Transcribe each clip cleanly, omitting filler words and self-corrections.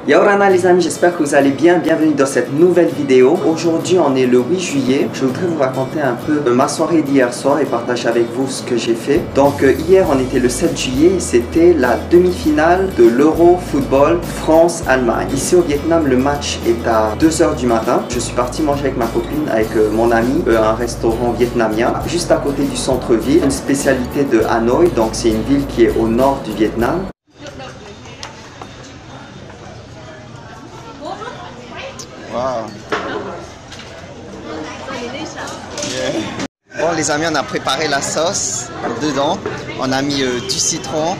Yaorana les amis, j'espère que vous allez bien. Bienvenue dans cette nouvelle vidéo. Aujourd'hui on est le 8 juillet. Je voudrais vous raconter un peu ma soirée d'hier soir et partager avec vous ce que j'ai fait. Donc hier on était le 7 juillet et c'était la demi-finale de l'Euro Football France-Allemagne. Ici au Vietnam le match est à 2 h du matin. Je suis parti manger avec ma copine, avec mon ami, un restaurant vietnamien juste à côté du centre-ville. Une spécialité de Hanoï, donc c'est une ville qui est au nord du Vietnam. Wow. Yeah. Bon les amis, on a préparé la sauce. Dedans, on a mis du citron,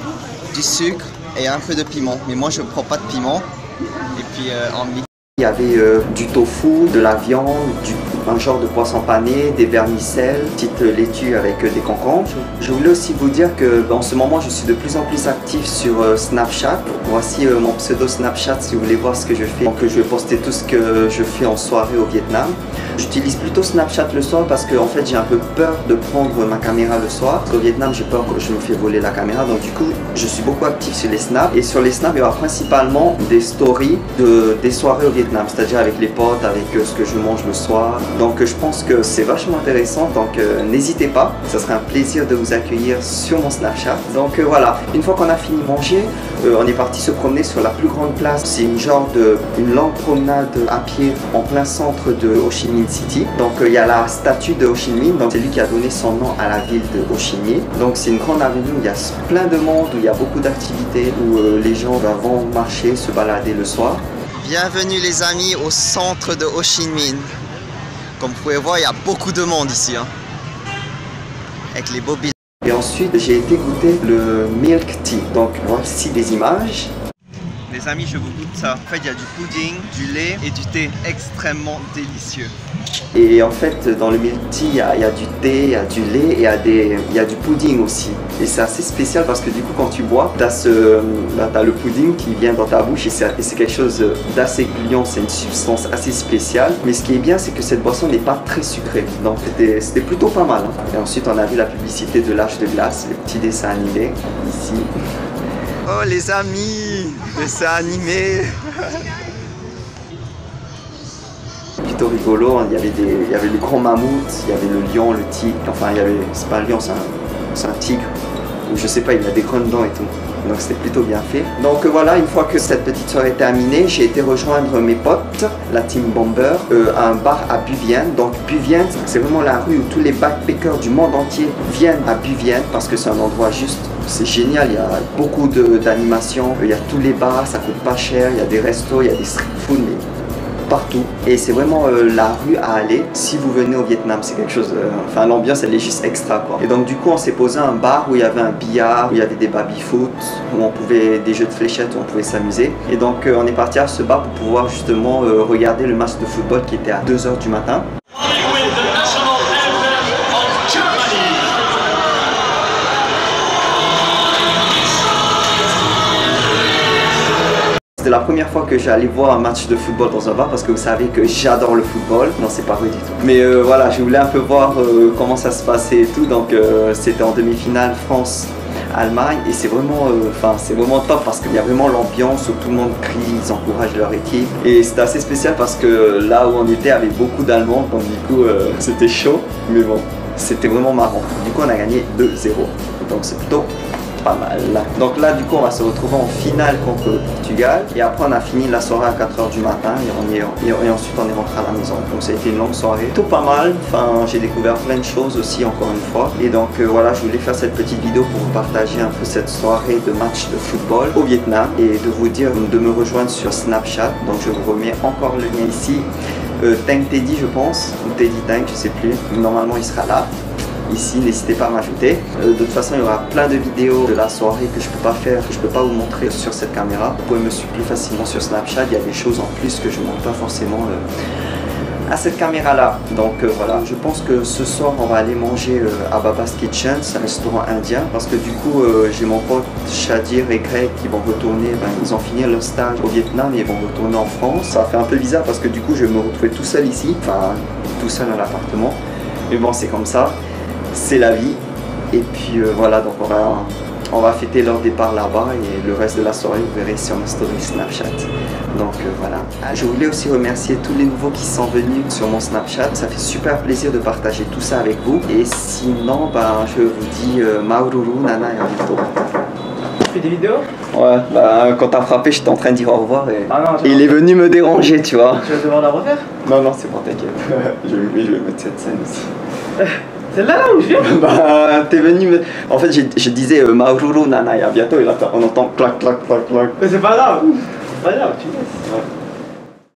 du sucre et un peu de piment. Mais moi je ne prends pas de piment. Et puis on met... Il y avait du tofu, de la viande, un genre de poisson pané, des vermicelles, petite laitue avec des concombres. Je voulais aussi vous dire que en ce moment je suis de plus en plus actif sur Snapchat. Voici mon pseudo Snapchat si vous voulez voir ce que je fais. Donc je vais poster tout ce que je fais en soirée au Vietnam. J'utilise plutôt Snapchat le soir parce que en fait j'ai un peu peur de prendre ma caméra le soir. Au Vietnam j'ai peur que je me fais voler la caméra, donc du coup je suis beaucoup actif sur les snaps. Et sur les snaps il y aura principalement des stories des soirées au Vietnam, c'est-à-dire avec les potes, avec ce que je mange le soir. Donc je pense que c'est vachement intéressant, donc n'hésitez pas, ça serait un plaisir de vous accueillir sur mon Snapchat. Donc voilà, une fois qu'on a fini de manger, on est parti se promener sur la plus grande place. C'est une longue promenade à pied en plein centre de Ho Chi Minh City. Donc il y a la statue de Ho Chi Minh, donc c'est lui qui a donné son nom à la ville de Ho Chi Minh. Donc c'est une grande avenue où il y a plein de monde, où il y a beaucoup d'activités, où les gens vont marcher, se balader le soir. Bienvenue les amis au centre de Ho Chi Minh. Comme vous pouvez voir, il y a beaucoup de monde ici, hein, avec les bobines. Et ensuite, j'ai été goûter le milk tea. Donc voici des images. Les amis, je vous goûte ça. En fait, il y a du pudding, du lait et du thé extrêmement délicieux. Et en fait, dans le milk tea, il y a du thé, il y a du lait et il y a du pudding aussi. Et c'est assez spécial parce que du coup, quand tu bois, tu as le pudding qui vient dans ta bouche et c'est quelque chose d'assez gluant. C'est une substance assez spéciale. Mais ce qui est bien, c'est que cette boisson n'est pas très sucrée. Donc c'était plutôt pas mal, hein. Et ensuite, on a vu la publicité de l'âge de glace, le petit dessin animé ici. Oh les amis, dessin animé. Plutôt rigolo, il y avait les grands mammouths, il y avait le lion, le tigre, enfin c'est pas un lion, c'est un tigre, ou je sais pas, il a des grandes dents et tout. Donc c'était plutôt bien fait. Donc voilà, une fois que cette petite soirée est terminée, j'ai été rejoindre mes potes, la team Bomber, à un bar à Bu Vien. Donc Bu Vien, c'est vraiment la rue où tous les backpackers du monde entier viennent à Bu Vien parce que c'est un endroit juste, c'est génial, il y a beaucoup d'animations, il y a tous les bars, ça coûte pas cher, il y a des restos, il y a des street food, mais partout. Et c'est vraiment la rue à aller si vous venez au Vietnam. C'est quelque chose, enfin l'ambiance elle est juste extra quoi. Et donc du coup on s'est posé à un bar où il y avait un billard, où il y avait des baby-foot, où on pouvait, des jeux de fléchettes où on pouvait s'amuser. Et donc on est parti à ce bar pour pouvoir justement regarder le match de football qui était à 2 h du matin. C'était la première fois que j'allais voir un match de football dans un bar parce que vous savez que j'adore le football. Non, c'est pas vrai du tout. Mais voilà, je voulais un peu voir comment ça se passait et tout. Donc c'était en demi-finale France-Allemagne et c'est vraiment top parce qu'il y a vraiment l'ambiance où tout le monde crie, ils encouragent leur équipe. Et c'était assez spécial parce que là où on était, il y avait beaucoup d'Allemands. Donc du coup, c'était chaud. Mais bon, c'était vraiment marrant. Du coup, on a gagné 2-0. Donc c'est plutôt pas mal. Donc là du coup on va se retrouver en finale contre le Portugal et après on a fini la soirée à 4 h du matin et ensuite on est rentré à la maison. Donc ça a été une longue soirée, tout pas mal. Enfin j'ai découvert plein de choses aussi encore une fois et donc voilà, je voulais faire cette petite vidéo pour vous partager un peu cette soirée de match de football au Vietnam et de vous dire de me rejoindre sur Snapchat. Donc je vous remets encore le lien ici. Tang Teddy je pense, ou Teddy Tang, je sais plus, normalement il sera là. Ici, n'hésitez pas à m'ajouter. De toute façon, il y aura plein de vidéos de la soirée que je peux pas faire, que je peux pas vous montrer sur cette caméra. Vous pouvez me suivre plus facilement sur Snapchat. Il y a des choses en plus que je ne montre pas forcément à cette caméra là. Donc voilà, je pense que ce soir on va aller manger à Baba's Kitchen, c'est un restaurant indien parce que du coup j'ai mon pote Shadir et Greg qui vont retourner, ils ont fini leur stage au Vietnam et ils vont retourner en France. Ça fait un peu bizarre parce que du coup je vais me retrouver tout seul ici, enfin tout seul à l'appartement, mais bon c'est comme ça. C'est la vie et puis voilà, donc on va fêter leur départ là-bas et le reste de la soirée vous verrez sur ma story Snapchat. Donc Voilà. Ah, je voulais aussi remercier tous les nouveaux qui sont venus sur mon Snapchat. Ça fait super plaisir de partager tout ça avec vous. Et sinon, ben, je vous dis Maururu, Nana et à bientôt. Tu fais des vidéos? Ouais, bah quand t'as frappé, j'étais en train de dire au revoir et Ah non, il est venu me déranger, tu vois. Tu vas devoir la refaire? Non, non, c'est bon, t'inquiète. je vais mettre cette scène aussi. Celle-là là où je viens? Bah, t'es venu me... En fait, je disais Maururu, Nana et à bientôt et là, on entend clac, clac, clac, clac. Mais c'est pas grave. C'est pas grave, tu laisses. Ouais.